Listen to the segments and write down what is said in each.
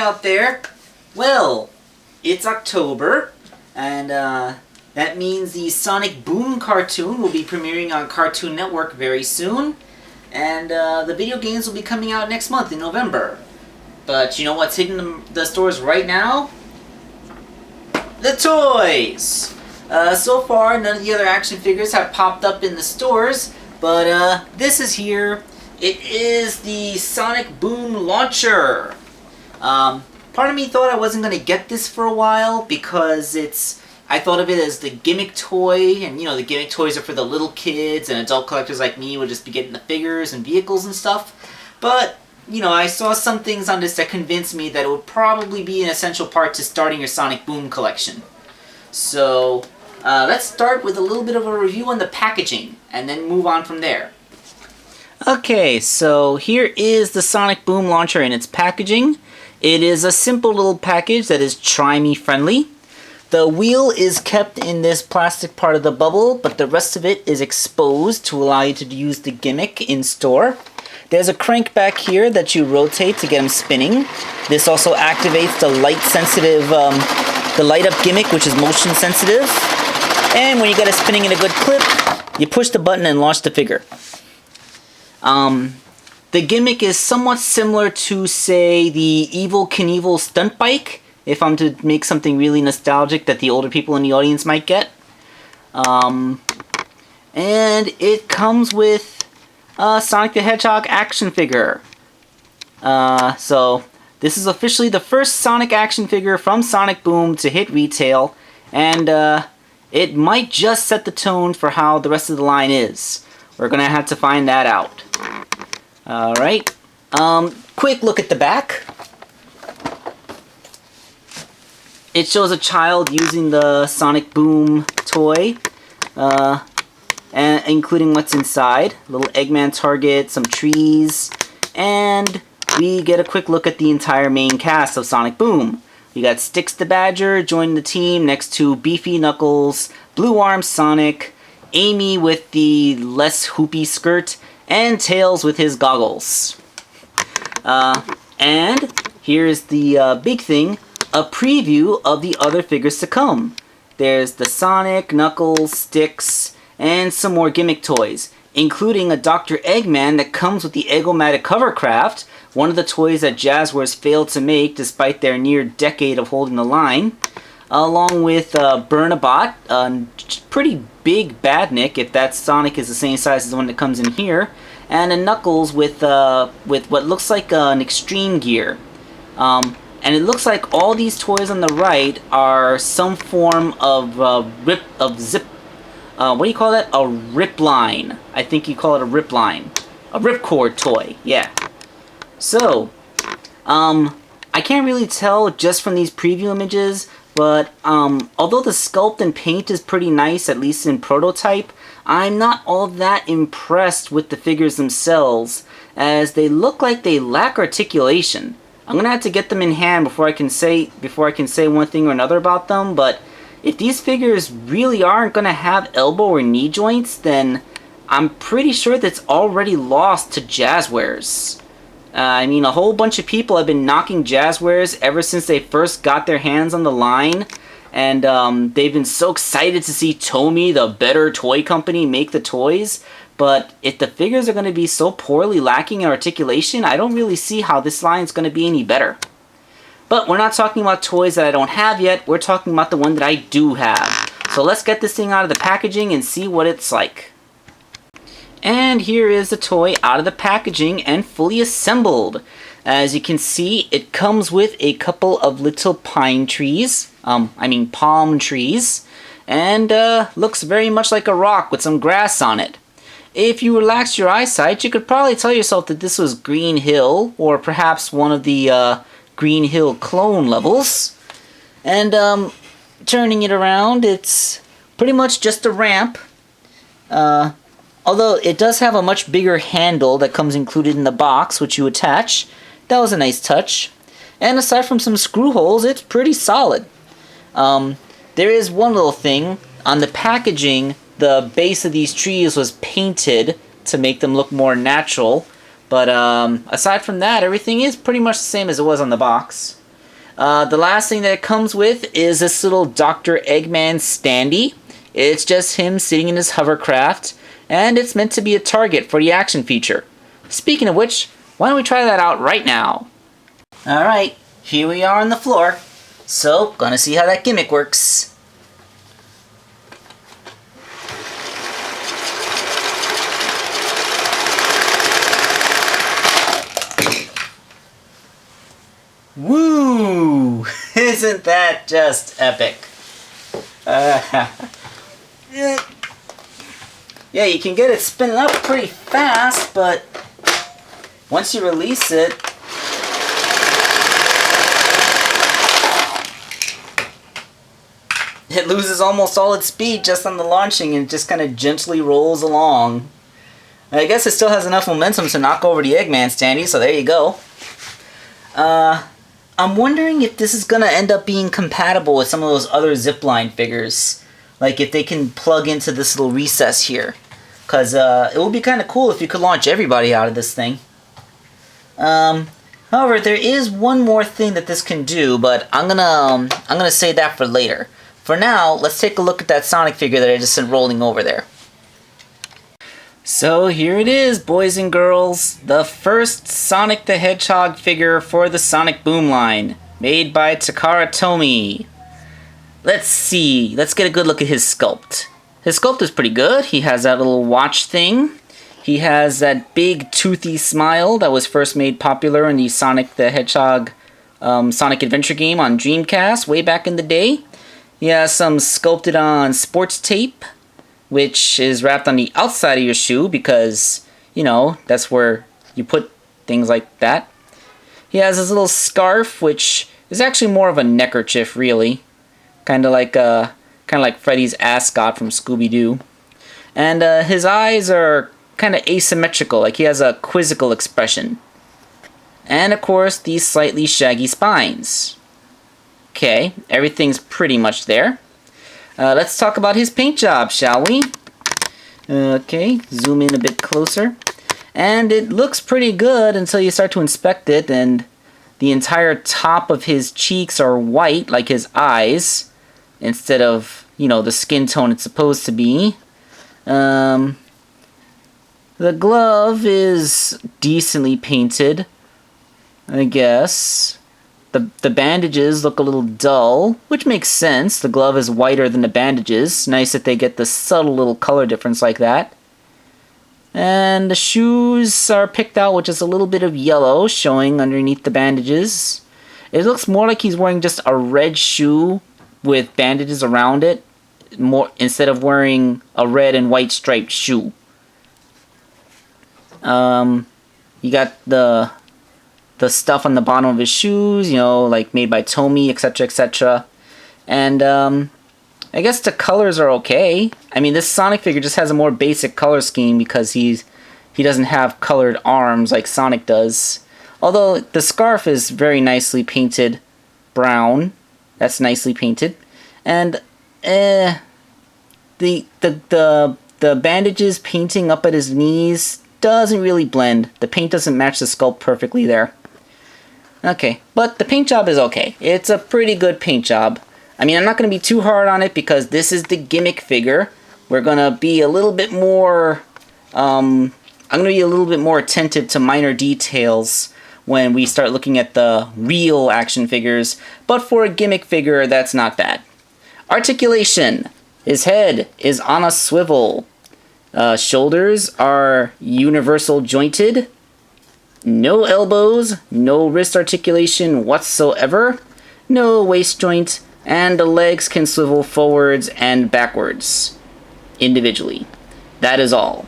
out there? Well, it's October, and that means the Sonic Boom cartoon will be premiering on Cartoon Network very soon, and the video games will be coming out next month in November. But you know what's hitting the stores right now? The toys! So far, none of the other action figures have popped up in the stores, but this is here. It is the Sonic Boom launcher. Part of me thought I wasn't going to get this for a while because I thought of it as the Gimmick toy, and you know, the Gimmick toys are for the little kids, and adult collectors like me would just be getting the figures and vehicles and stuff. But, you know, I saw some things on this that convinced me that it would probably be an essential part to starting your Sonic Boom collection. So, let's start with a little bit of a review on the packaging, and then move on from there. Okay, so here is the Sonic Boom launcher in its packaging. It is a simple little package that is Try-Me friendly. The wheel is kept in this plastic part of the bubble, but the rest of it is exposed to allow you to use the Gimmick in store. There's a crank back here that you rotate to get them spinning. This also activates the light-sensitive, the light-up Gimmick, which is motion-sensitive. And when you got it spinning in a good clip, you push the button and launch the figure. The Gimmick is somewhat similar to, say, the Evel Knievel stunt bike, if I'm to make something really nostalgic that the older people in the audience might get. And it comes with a Sonic the Hedgehog action figure. So this is officially the first Sonic action figure from Sonic Boom to hit retail, and it might just set the tone for how the rest of the line is. We're gonna have to find that out. Alright, quick look at the back. It shows a child using the Sonic Boom toy, and including what's inside. A little Eggman target, some trees, and we get a quick look at the entire main cast of Sonic Boom. You got Styx the Badger joining the team next to Beefy Knuckles, Blue Arm Sonic, Amy with the less hoopy skirt, and Tails with his goggles. And here's the big thing, a preview of the other figures to come. There's the Sonic, Knuckles, Styx, and some more Gimmick toys, including a Dr. Eggman that comes with the Egg-O-Matic Covercraft, one of the toys that Jazwares failed to make despite their near decade of holding the line, along with Burnabot, a pretty big Badnik, if that Sonic is the same size as the one that comes in here, and a Knuckles with what looks like an Extreme Gear. And it looks like all these toys on the right are some form of zip. What do you call that? A rip line. I think you call it a rip line. A ripcord toy. Yeah. So, I can't really tell just from these preview images, but although the sculpt and paint is pretty nice, at least in prototype, I'm not all that impressed with the figures themselves, as they look like they lack articulation. I'm gonna have to get them in hand before I can say one thing or another about them, but if these figures really aren't gonna have elbow or knee joints, then I'm pretty sure that's already lost to Jazwares. I mean, a whole bunch of people have been knocking Jazwares ever since they first got their hands on the line, and they've been so excited to see Tomy, the better toy company, make the toys. But if the figures are going to be so poorly lacking in articulation, I don't really see how this line is going to be any better. But we're not talking about toys that I don't have yet, we're talking about the one that I do have. So let's get this thing out of the packaging and see what it's like. And here is the toy out of the packaging and fully assembled. As you can see, it comes with a couple of little palm trees, and looks very much like a rock with some grass on it. If you relax your eyesight, you could probably tell yourself that this was Green Hill, or perhaps one of the Green Hill clone levels. And turning it around, it's pretty much just a ramp. Although it does have a much bigger handle that comes included in the box, which you attach. That was a nice touch. And aside from some screw holes, it's pretty solid. There is one little thing. On the packaging, the base of these trees was painted to make them look more natural. But aside from that, everything is pretty much the same as it was on the box. The last thing that it comes with is this little Dr. Eggman standee. It's just him sitting in his hovercraft, and it's meant to be a target for the action feature. Speaking of which, why don't we try that out right now? Alright, here we are on the floor. So, gonna see how that gimmick works. Woo! Isn't that just epic? Yeah, you can get it spinning up pretty fast, but once you release it, it loses almost all its speed just on the launching and just kind of gently rolls along. I guess it still has enough momentum to knock over the Eggman standee, so there you go. I'm wondering if this is gonna end up being compatible with some of those other zipline figures. Like if they can plug into this little recess here. Cause it would be kind of cool if you could launch everybody out of this thing. However, there is one more thing that this can do, but I'm gonna save that for later. For now, let's take a look at that Sonic figure that I just sent rolling over there. So here it is, boys and girls, the first Sonic the Hedgehog figure for the Sonic Boom line, made by Tomy. Let's see, let's get a good look at his sculpt. His sculpt is pretty good. He has that little watch thing. He has that big toothy smile that was first made popular in the Sonic the Hedgehog Sonic Adventure game on Dreamcast way back in the day. He has some sculpted on sports tape, which is wrapped on the outside of your shoe because, you know, that's where you put things like that. He has this little scarf, which is actually more of a neckerchief, really. Kind of like Freddy's ascot from Scooby-Doo. And his eyes are kind of asymmetrical, like he has a quizzical expression. And, of course, these slightly shaggy spines. Okay, everything's pretty much there. Let's talk about his paint job, shall we? Okay, zoom in a bit closer. And it looks pretty good until you start to inspect it, and the entire top of his cheeks are white, like his eyes, instead of, you know, the skin tone it's supposed to be. The glove is decently painted, I guess. The bandages look a little dull, which makes sense. The glove is whiter than the bandages. Nice that they get the subtle little color difference like that. And the shoes are picked out with just a little bit of yellow showing underneath the bandages. It looks more like he's wearing just a red shoe with bandages around it, instead of wearing a red and white striped shoe. You got the stuff on the bottom of his shoes, you know, like made by Tomy, etc., etc. And I guess the colors are okay. I mean, this Sonic figure just has a more basic color scheme because he doesn't have colored arms like Sonic does. Although the scarf is very nicely painted brown. That's nicely painted. And the bandages painting up at his knees doesn't really blend. The paint doesn't match the sculpt perfectly there. Okay, but the paint job is okay. It's a pretty good paint job. I mean, I'm not going to be too hard on it because this is the Gimmick figure. We're going to be a little bit more... I'm going to be a little bit more attentive to minor details when we start looking at the real action figures. But for a Gimmick figure, that's not bad. Articulation. His head is on a swivel. Shoulders are universal jointed. No elbows, no wrist articulation whatsoever, no waist joint, and the legs can swivel forwards and backwards individually. That is all.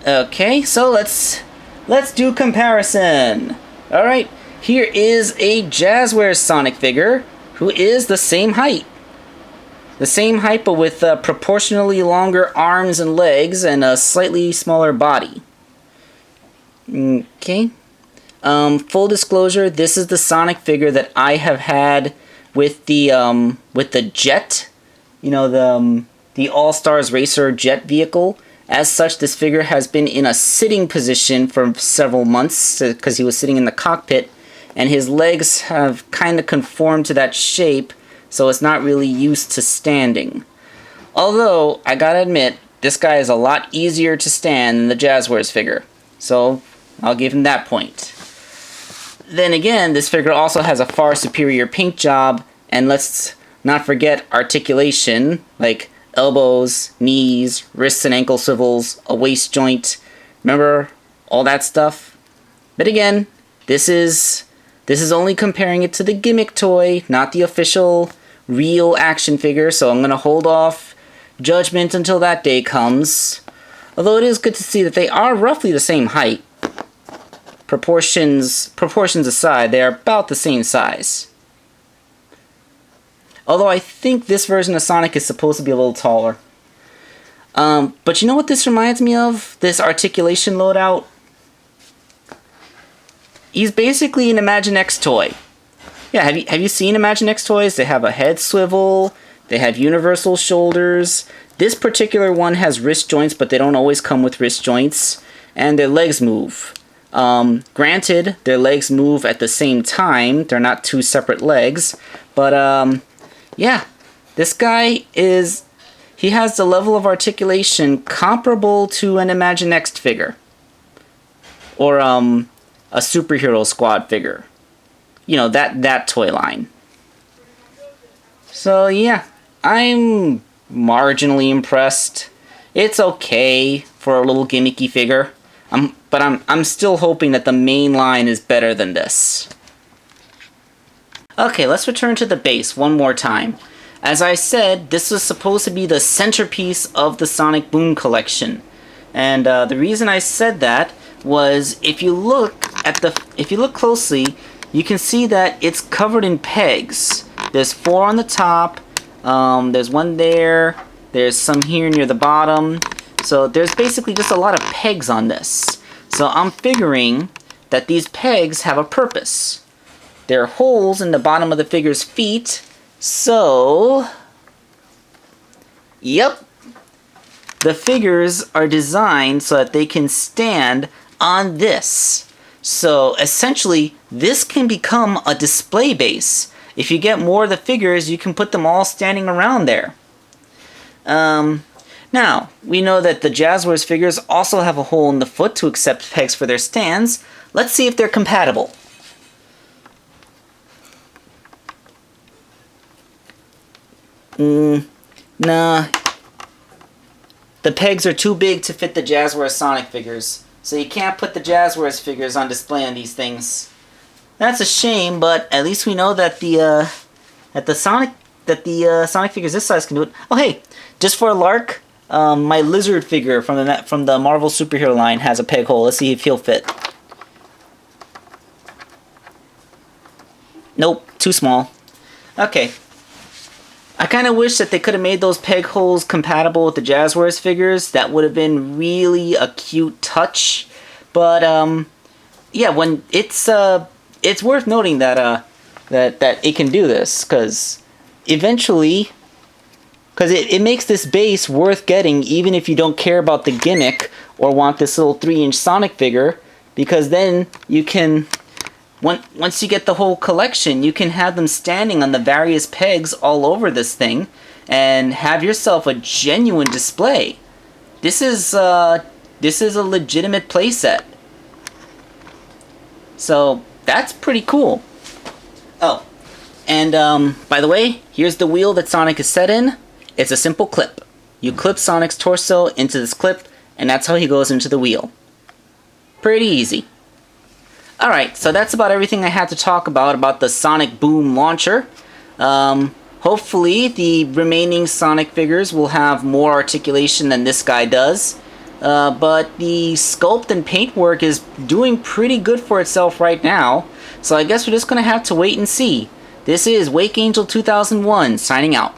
Okay, so let's do comparison. Alright, here is a Jazwares Sonic figure who is the same height. The same height, but with proportionally longer arms and legs and a slightly smaller body. Okay. Full disclosure, this is the Sonic figure that I have had with the jet. You know, the All-Stars Racer jet vehicle. As such, this figure has been in a sitting position for several months because he was sitting in the cockpit, and his legs have kind of conformed to that shape, so it's not really used to standing. Although, I gotta admit, this guy is a lot easier to stand than the Jazwares figure, so I'll give him that point. Then again, this figure also has a far superior paint job, and let's not forget articulation, like elbows, knees, wrists and ankle swivels, a waist joint. Remember all that stuff? But again, this is only comparing it to the Gimmick toy, not the official real action figure, so I'm going to hold off judgment until that day comes. Although it is good to see that they are roughly the same height. Proportions aside, they are about the same size. Although I think this version of Sonic is supposed to be a little taller. But you know what this reminds me of? This articulation loadout? He's basically an Imaginext toy. Yeah, have you seen Imaginext toys? They have a head swivel, they have universal shoulders. This particular one has wrist joints, but they don't always come with wrist joints. And their legs move. Granted, their legs move at the same time. They're not two separate legs. But, yeah, this guy he has the level of articulation comparable to an Imaginext figure. Or, a Superhero Squad figure. You know, that toy line. So, yeah, I'm marginally impressed. It's okay for a little gimmicky figure. But I'm still hoping that the main line is better than this. Okay, let's return to the base one more time. As I said, this was supposed to be the centerpiece of the Sonic Boom collection. And the reason I said that was if you look closely, you can see that it's covered in pegs. There's 4 on the top, there's one there, there's some here near the bottom. So there's basically just a lot of pegs on this. So I'm figuring that these pegs have a purpose. There are holes in the bottom of the figure's feet, so yep, the figures are designed so that they can stand on this. So essentially, this can become a display base. If you get more of the figures, you can put them all standing around there. Now, we know that the Jazwares figures also have a hole in the foot to accept pegs for their stands. Let's see if they're compatible. Nah. The pegs are too big to fit the Jazwares Sonic figures, so you can't put the Jazwares figures on display on these things. That's a shame, but at least we know that the Sonic figures this size can do it. Oh hey, just for a lark, my lizard figure from the Marvel superhero line has a peg hole. Let's see if he'll fit. Nope, too small. Okay. I kind of wish that they could have made those peg holes compatible with the Jazwares figures. That would have been really a cute touch. But yeah, when it's worth noting that that it can do this, because eventually, because it makes this base worth getting even if you don't care about the gimmick or want this little 3-inch Sonic figure, because then you can, once you get the whole collection, you can have them standing on the various pegs all over this thing and have yourself a genuine display. This is a legitimate playset. So that's pretty cool. Oh, and by the way, here's the wheel that Sonic is set in. It's a simple clip. You clip Sonic's torso into this clip, and that's how he goes into the wheel. Pretty easy. Alright, so that's about everything I had to talk about the Sonic Boom launcher. Hopefully the remaining Sonic figures will have more articulation than this guy does. But the sculpt and paintwork is doing pretty good for itself right now. So I guess we're just going to have to wait and see. This is Wakeangel2K1 signing out.